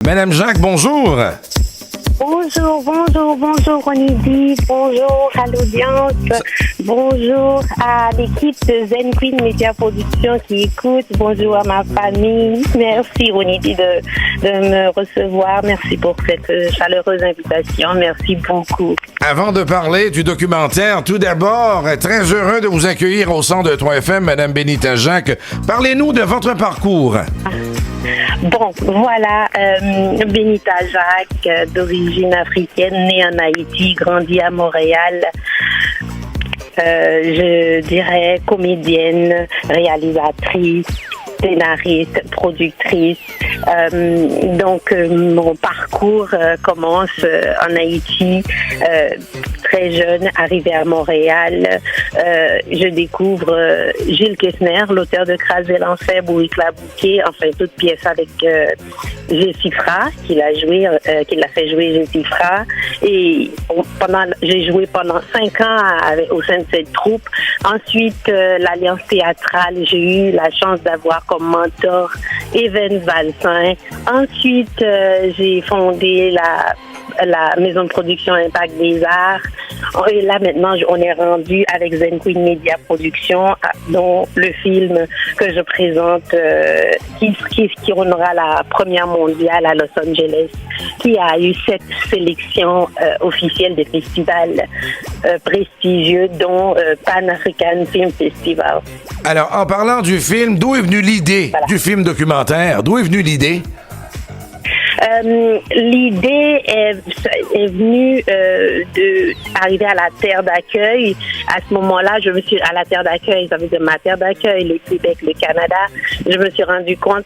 Madame Jacques, bonjour. Bonjour Ronidi, bonjour à l'audience, bonjour à l'équipe de Zen Queen Media Production qui écoute, bonjour à ma famille. Merci Ronidi de me recevoir, merci pour cette chaleureuse invitation, merci beaucoup. Avant de parler du documentaire, tout d'abord, très heureux de vous accueillir au centre de 3FM, Madame Benita Jacques. Parlez-nous de votre parcours. Bon, voilà, Benita Jacques, d'origine africaine, née en Haïti, grandie à Montréal. Je dirais comédienne, réalisatrice, scénariste, productrice. Donc, mon parcours commence en Haïti, très jeune, arrivée à Montréal. Je découvre Gilles Kessner, l'auteur de Crasé l'enfer, Bourrique la bouquet, enfin toute pièce avec Jessifra, qui l'a fait jouer Jessifra. Et j'ai joué pendant 5 ans au sein de cette troupe. Ensuite, l'Alliance théâtrale, j'ai eu la chance d'avoir comme mentor Even Valsin. Ensuite, j'ai fondé la maison de production Impact des Arts. Et là, maintenant, on est rendu avec Zen Queen Media Production, dont le film que je présente, qui aura la première mondiale à Los Angeles, qui a eu 7 sélections officielles des festivals prestigieux, dont Pan African Film Festival. Alors, en parlant du film, d'où est venue l'idée du film documentaire? D'où est venue l'idée? L'idée est venue d'arriver à la terre d'accueil. À ce moment-là, je me suis à la terre d'accueil, ça veut dire ma terre d'accueil, le Québec, le Canada. Je me suis rendu compte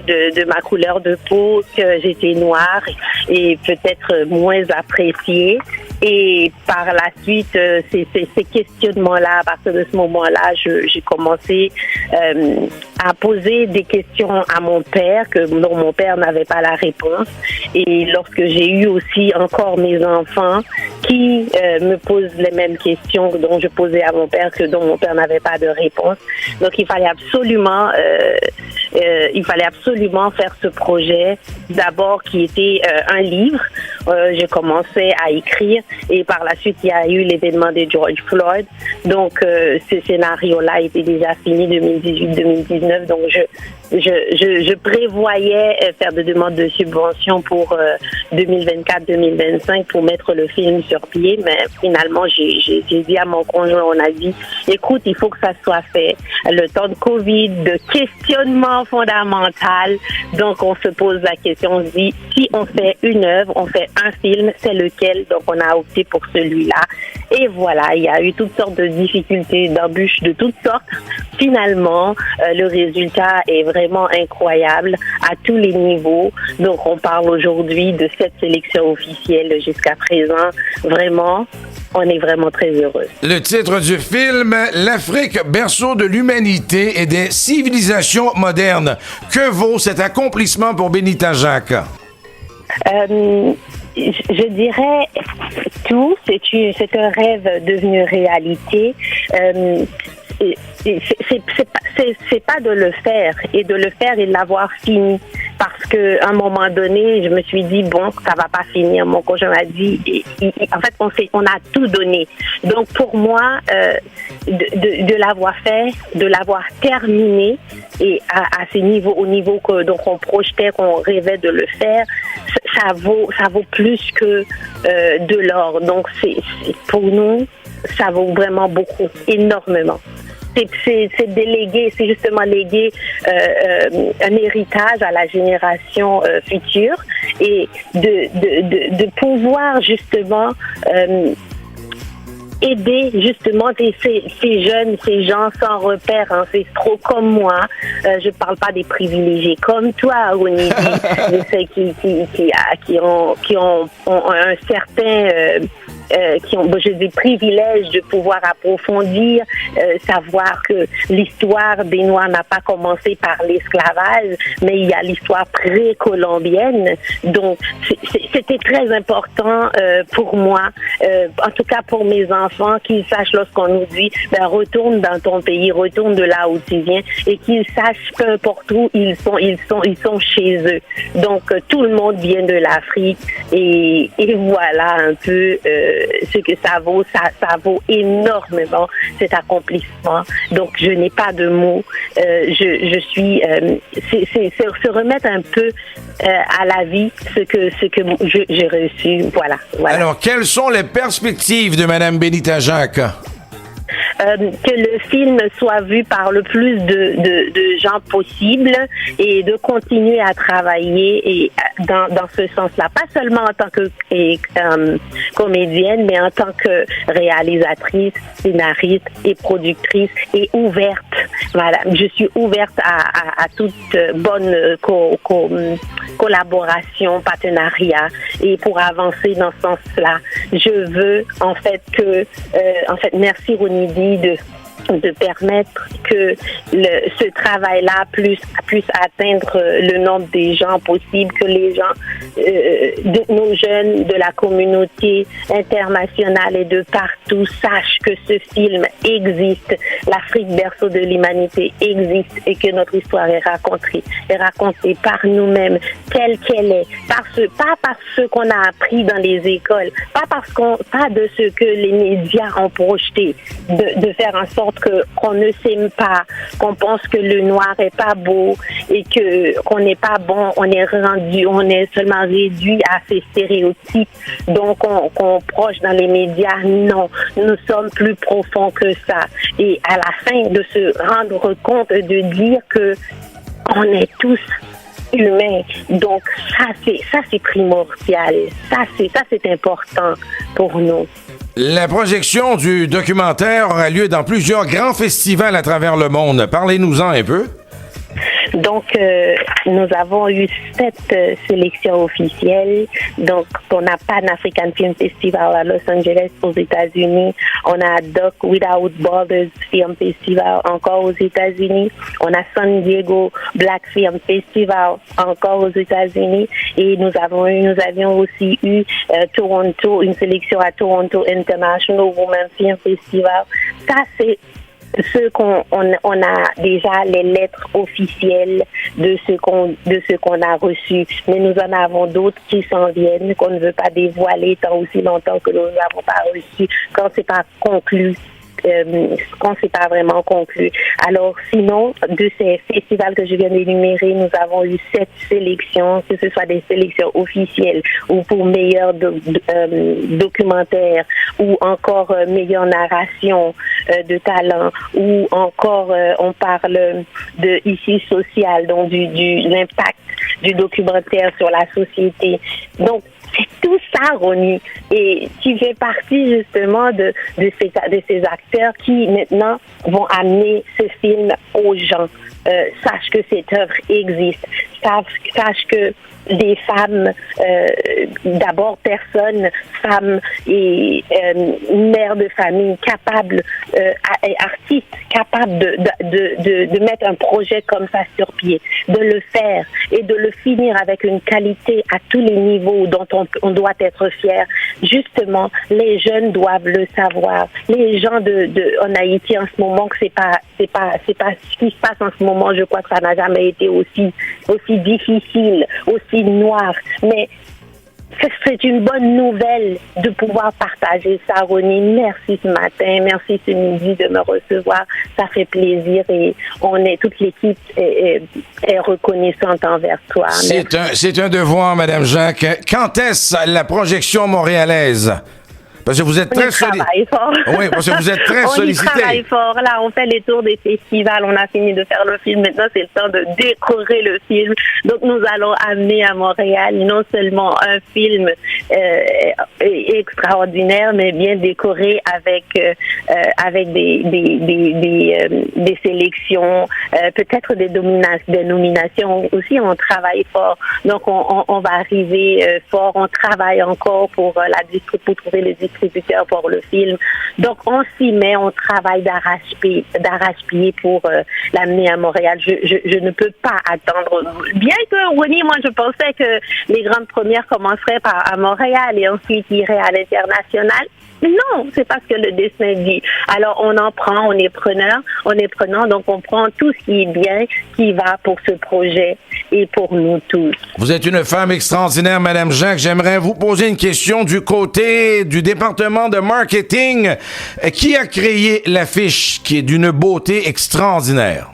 de ma couleur de peau que j'étais noire et peut-être moins appréciée. Et par la suite, ces questionnements-là, à partir de ce moment-là, j'ai commencé à poser des questions à mon père, dont mon père n'avait pas la réponse. Et lorsque j'ai eu aussi encore mes enfants qui me posent les mêmes questions dont je posais à mon père, dont mon père n'avait pas de réponse. Donc il fallait absolument faire ce projet, d'abord qui était un livre. J'ai commencé à écrire et par la suite il y a eu l'événement de George Floyd. Donc ce scénario-là était déjà fini 2018-2019. Donc je prévoyais faire des demandes de subventions pour 2024-2025 pour mettre le film sur pied, mais finalement j'ai dit à mon conjoint, on a dit écoute, il faut que ça soit fait. Le temps de Covid, de questionnement fondamental, donc on se pose la question, on se dit si on fait une œuvre, on fait un film, c'est lequel? Donc on a opté pour celui-là. Et voilà, il y a eu toutes sortes de difficultés, d'embûches de toutes sortes. Finalement, le résultat est vraiment incroyable à tous les niveaux. Donc on parle aujourd'hui de 7 sélections officielles jusqu'à présent. Vraiment, on est vraiment très heureux. Le titre du film, L'Afrique, berceau de l'humanité et des civilisations modernes. Que vaut cet accomplissement pour Benita Jacques? Je dirais tout. C'est un rêve devenu réalité. C'est pas de le faire et de le faire et de l'avoir fini. Parce qu'à un moment donné, je me suis dit, bon, ça va pas finir. Mon conjoint m'a dit, en fait, on a tout donné. Donc, pour moi, de l'avoir fait, de l'avoir terminé, et à ces niveaux, au niveau donc on projetait, qu'on rêvait de le faire, ça vaut plus que de l'or. Donc, pour nous, ça vaut vraiment beaucoup, énormément. C'est déléguer, c'est justement léguer un héritage à la génération future et de pouvoir justement aider justement ces jeunes, ces gens sans repères ancestraux comme moi. Je parle pas des privilégiés comme toi, Ronidi, de ceux qui ont un certain j'ai des privilèges de pouvoir approfondir, savoir que l'histoire des Noirs n'a pas commencé par l'esclavage, mais il y a l'histoire précolombienne. Donc, c'était très important pour moi, en tout cas pour mes enfants, qu'ils sachent lorsqu'on nous dit retourne dans ton pays, retourne de là où tu viens, et qu'ils sachent peu importe où ils sont chez eux. Donc tout le monde vient de l'Afrique et voilà un peu ce que ça vaut. Ça vaut énormément cet accomplissement. Donc je n'ai pas de mots. Je suis c'est se remettre un peu à la vie ce que j'ai reçu. Voilà. Alors, quelles sont les perspectives de Mme Benita Jacques? Que le film soit vu par le plus de gens possible et de continuer à travailler et dans ce sens-là. Pas seulement en tant que comédienne, mais en tant que réalisatrice, scénariste et productrice et ouverte. Voilà, je suis ouverte à toute bonne collaboration, partenariat et pour avancer dans ce sens-là. Je veux en fait merci Ronidi de permettre que ce travail-là puisse atteindre le nombre des gens possible, que les gens, nos jeunes de la communauté internationale et de partout sachent que ce film existe, l'Afrique berceau de l'humanité existe et que notre histoire est racontée par nous-mêmes telle qu'elle est, pas par ce qu'on a appris dans les écoles, pas de ce que les médias ont projeté, de faire en sorte qu'on ne s'aime pas, qu'on pense que le noir est pas beau et qu'on n'est pas bon, on est seulement réduit à ces stéréotypes, donc qu'on proche dans les médias. Non, nous sommes plus profonds que ça. Et à la fin de se rendre compte, de dire que on est tous humains. Donc ça c'est primordial. Ça c'est important pour nous. La projection du documentaire aura lieu dans plusieurs grands festivals à travers le monde. Parlez-nous-en un peu. Donc, nous avons eu 7 sélections officielles. Donc, on a Pan African Film Festival à Los Angeles aux États-Unis. On a Doc Without Borders Film Festival encore aux États-Unis. On a San Diego Black Film Festival encore aux États-Unis. Et nous avions aussi eu Toronto, une sélection à Toronto International Women Film Festival. Ça, c'est ce qu'on a déjà les lettres officielles de ce qu'on a reçu, mais nous en avons d'autres qui s'en viennent qu'on ne veut pas dévoiler tant aussi longtemps que nous n'avons pas reçu quand c'est pas conclu. Quand c'est pas vraiment conclu. Alors sinon, de ces festivals que je viens d'énumérer, nous avons eu 7 sélections, que ce soit des sélections officielles ou pour meilleur documentaire ou encore meilleure narration de talent ou encore on parle de ici social, donc du l'impact du documentaire sur la société. Donc c'est tout ça, Ronnie. Et tu fais partie justement de ces acteurs qui maintenant vont amener ce film aux gens. Sache que cette œuvre existe. Sache que des femmes, d'abord personnes, femmes et mères de famille capables, et artistes capables de mettre un projet comme ça sur pied, de le faire et de le finir avec une qualité à tous les niveaux dont on doit être fier. Justement, les jeunes doivent le savoir. Les gens en Haïti en ce moment, que c'est pas ce qui se passe en ce moment. Je crois que ça n'a jamais été aussi difficile, aussi noir. Mais c'est une bonne nouvelle de pouvoir partager ça, Ronnie. Merci ce matin, merci ce midi de me recevoir. Ça fait plaisir et toute l'équipe est reconnaissante envers toi. C'est un devoir, Madame Jacques. Quand est-ce la projection montréalaise? Parce que vous êtes très sollicité. Oui, parce que vous êtes très sollicité. On y travaille fort. Là, on fait les tours des festivals. On a fini de faire le film. Maintenant, c'est le temps de décorer le film. Donc, nous allons amener à Montréal non seulement un film extraordinaire, mais bien décoré avec des sélections, peut-être des nominations aussi. On travaille fort, donc on va arriver fort. On travaille encore pour pour trouver le distributeur pour le film. Donc on s'y met, on travaille d'arrache-pied pour l'amener à Montréal. Je ne peux pas attendre. Bien que, Ronnie, moi je pensais que les grandes premières commenceraient à Montréal et ensuite iraient à l'international. Non, c'est pas ce que le destin dit. Alors on en prend, on est prenant, donc on prend tout ce qui est bien, qui va pour ce projet et pour nous tous. Vous êtes une femme extraordinaire, Madame Jacques. J'aimerais vous poser une question du côté du département de marketing. Qui a créé l'affiche qui est d'une beauté extraordinaire?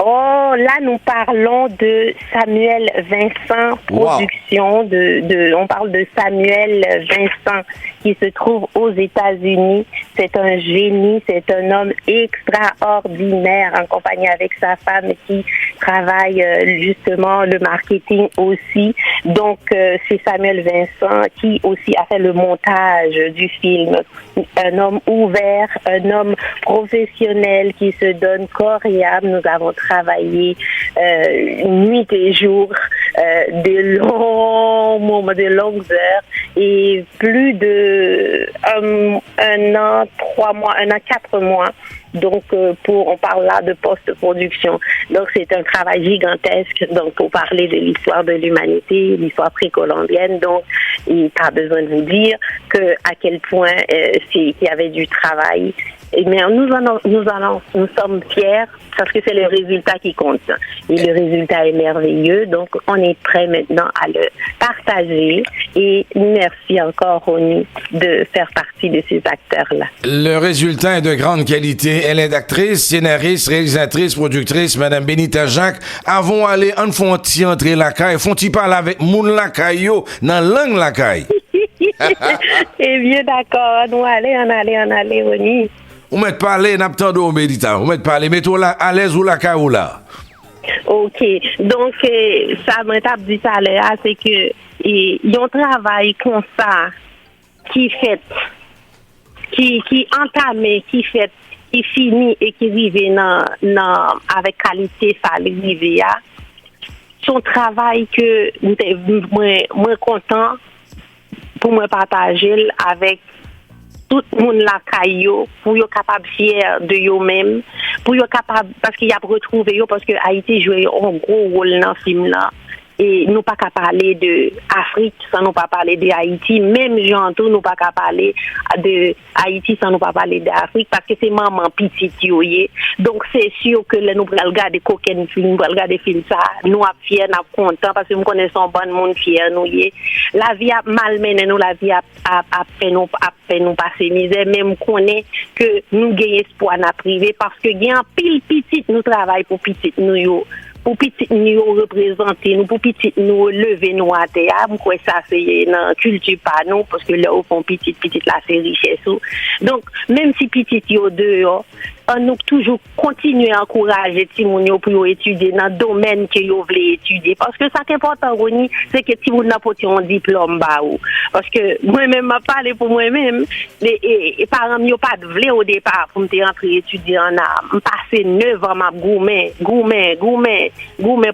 Oh, là, nous parlons de Samuel Vincent Production. Wow. On parle de Samuel Vincent qui se trouve aux États-Unis. C'est un génie, c'est un homme extraordinaire en compagnie avec sa femme qui travaille justement le marketing aussi. Donc, c'est Samuel Vincent qui aussi a fait le montage du film. Un homme ouvert, un homme professionnel qui se donne corps et âme. Nous avons travaillé nuit et jour, de longs moments, de longues heures et plus de un an, 3 mois, 1 an, 4 mois. Donc, on parle là de post-production. Donc, c'est un travail gigantesque. Donc, pour parler de l'histoire de l'humanité, l'histoire précolombienne. Donc, il n'y a pas besoin de vous dire à quel point il y avait du travail. Mais nous sommes fiers parce que c'est le résultat qui compte. Et le résultat est merveilleux. Donc, on est prêt maintenant à le partager. Et merci encore, Ronnie, de faire partie de ces acteurs-là. Le résultat est de grande qualité. Elle est actrice, scénariste, réalisatrice, productrice, Madame Benita Jacques. Avons allé en font-ils entrer la caille? Font-ils parler avec moun la caille yo, dans langue la caille? Eh bien, d'accord. On allait, Ronnie. Vous m'êtes parlé, n'abtendons Benita. Vous m'êtes parlé, mettons là à l'aise ou la caille ou là. OK. Donc, ça m'a dit tout à l'heure, c'est que il y a un travail comme ça qui fait, qui entamé, qui fait, qui finit et qui arrive avec qualité, ça arrive. Son travail que moi content pour me partager avec tout le monde la caillou pour yo capable fier de yo même pour yo capable parce qu'il y a retrouvé yo parce que Haïti joue un gros rôle dans film là et nous pas qu'à parler de Afrique sans nous pas parler de Haïti, même gens tout nous pas qu'à parler de Haïti sans nous pas parler d'Afrique parce que c'est maman petite yoyé. Donc c'est sûr que nous pour regarder coquin film, pour regarder film ça, nous a fier, nous content parce que nous connaissons bon monde fier nous y. La vie a malmené nous, la vie a fait nous passer misère, même connaît que nous gagnons espoir na privé parce que gagne pile petite nous travaille pour petite nous yo. Pour petit nous représenter nous pour petit nous lever nous à terre quoi ça c'est dans culture pas nous parce que là au fond petit la c'est richesse donc même si petit yo dehors on nous toujours continuer à encourager Timounio pour étudier dans le domaine que yo veulent étudier parce que ça qui est important Ronnie c'est que Timounio n'a pas un diplôme ba ou parce que moi-même m'a parlé pour moi-même les parents yo pas de vle au départ pour me rentrer étudier en art passer 9 ans m'a gourmet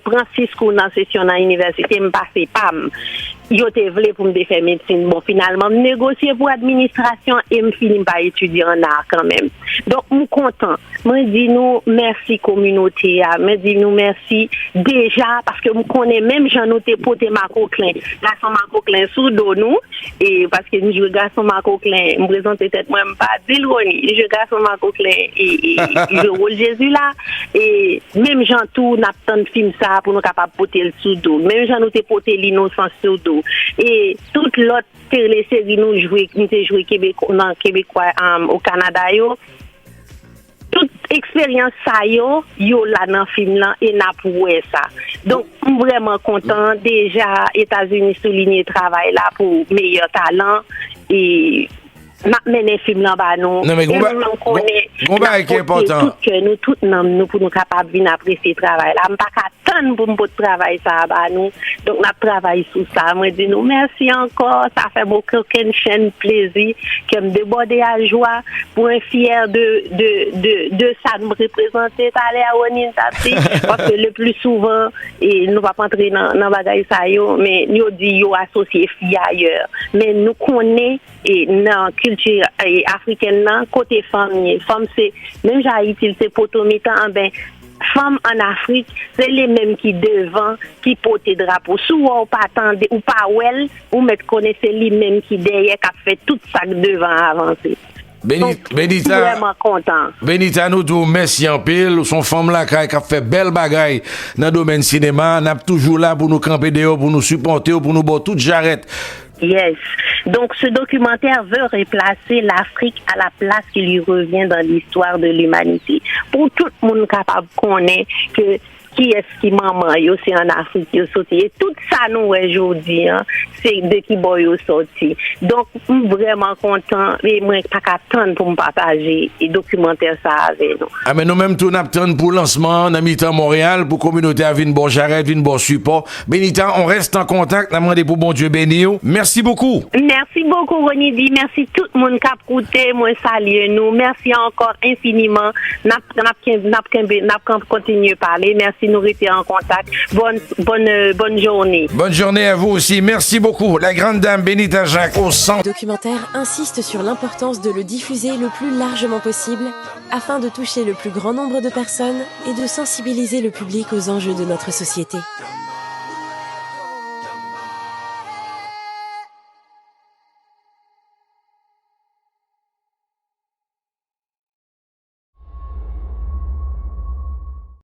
prend 6 cours dans session dans l'université me passer pam yo te vle pour me faire médecine bon finalement négocier pour administration et me finis pas étudier en art quand même donc nous content moi dis nous merci communauté me dis nous merci déjà parce que nous connaît même Jean nous te porter Marco Klein garçon Marco Klein sous dos nous et parce que je garçon Marco Klein me présenter tête moi pas Dilroni je garçon Marco Klein et le rôle Jésus là et même Jean tout n'a tant de film ça pour nous capable porter le sous dos même Jean nous te porter l'innocence sous dos et toute l'autre télésérie nous joué québécois au Canada yo toute expérience ça yo là dans film là et n'a pour ça donc vraiment content déjà États-Unis souligner travail là pour meilleur talent et n'a mené film là bas nous. Non, mais Et nous connaît. Gomba qui est important. Nous tout nous pour nous capable venir apprécier travail là. Pas qu'attendre pour nous travail ça bas nous. Donc n'a travaillé sur ça. Moi dis nous merci encore. Ça fait beaucoup qu'une chaîne plaisir que me déborder à joie pour un fier de ça nous représenter aller à Onin parce que le plus souvent et nous va pas entrer dans bagaille ça yo mais nous dit yo associé fille ailleurs mais nous connaît et dans culture africaine côté famille femme c'est même Haïti c'est potomitan ben femmes en Afrique c'est les mêmes qui devant qui portent drapeau souvent ou pas attendre ou pas well ou mettre connaître les mêmes qui derrière qui fait tout ça devant avancer. Benita, vraiment content. Benita nous dit merci en pile, son femme là qui a fait belle bagaille dans le domaine cinéma, n'a toujours là pour nous camper dehors, pour nous supporter, pour nous boire toute jarrette. Yes. Donc ce documentaire veut replacer l'Afrique à la place qui lui revient dans l'histoire de l'humanité. Pour tout le monde capable de connaître que qui est-ce qui maman yo c'est en Afrique yo sorti et tout ça nous aujourd'hui hein, c'est de qui boy yo sorti. Donc vraiment content et moi pas attendre pour me partager et documentaire ça avec nous. Ah mais nous même tout n'attend pour lancement dans mi-temps Montréal pour communauté à vinn bon charrette, vinn bon support. Benita, on reste en contact, n'a demandé pour bon Dieu béni. Merci beaucoup. Merci beaucoup Ronidi, merci tout le monde qui a écouté, moi salue nous. Merci encore infiniment. N'a continuer parler. Merci nous rester en contact. Bonne journée. Bonne journée à vous aussi. Merci beaucoup. La grande dame Benita Jacques au centre. Le documentaire insiste sur l'importance de le diffuser le plus largement possible afin de toucher le plus grand nombre de personnes et de sensibiliser le public aux enjeux de notre société.